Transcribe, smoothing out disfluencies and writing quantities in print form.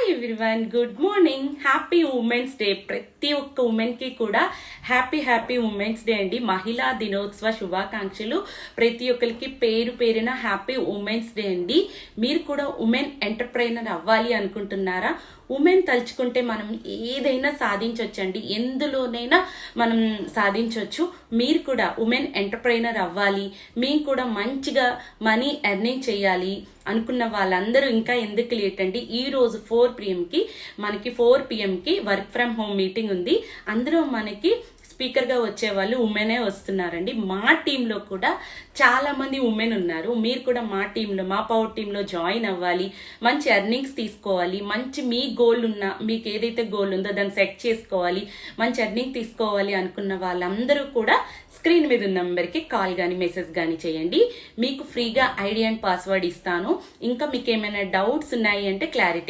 Hi everyone, good morning. Happy women's day. ప్రతి ఒక్క ఉమెన్కి కూడా హ్యాపీ ఉమెన్స్ డే అండి. మహిళా దినోత్సవ శుభాకాంక్షలు. ప్రతి ఒక్కరికి పేరు పేరున హ్యాపీ ఉమెన్స్ డే అండి. మీరు కూడా ఉమెన్ ఎంటర్ప్రైనర్ అవ్వాలి అనుకుంటున్నారా? ఉమెన్ తలుచుకుంటే మనం ఏదైనా సాధించవచ్చండి. ఎందులోనైనా మనం సాధించవచ్చు. మీరు కూడా ఉమెన్ ఎంటర్ప్రైనర్ అవ్వాలి, మేము కూడా మంచిగా మనీ ఎర్నింగ్ చేయాలి అనుకున్న వాళ్ళందరూ ఇంకా ఎందుకు లేట్ అండి. ఈరోజు 4 PM మనకి 4 PM work from home meeting ఉంది. అందులో మనకి స్పీకర్గా వచ్చే వాళ్ళు ఉమెనే వస్తున్నారండి. మా టీంలో కూడా చాలా మంది ఉమెన్ ఉన్నారు. మీరు కూడా మా టీంలో, మా పవర్ టీంలో జాయిన్ అవ్వాలి, మంచి ఎర్నింగ్స్ తీసుకోవాలి, మంచి మీ గోల్ ఉన్న, మీకు ఏదైతే గోల్ ఉందో దాన్ని సెట్ చేసుకోవాలి, మంచి ఎర్నింగ్ తీసుకోవాలి అనుకున్న వాళ్ళందరూ కూడా స్క్రీన్ మీద ఉన్న నెంబర్కి కాల్ కానీ మెసేజ్ కానీ చేయండి. మీకు ఫ్రీగా ఐడి అండ్ పాస్వర్డ్ ఇస్తాను. ఇంకా మీకు ఏమైనా డౌట్స్ ఉన్నాయి అంటే క్లారిటీ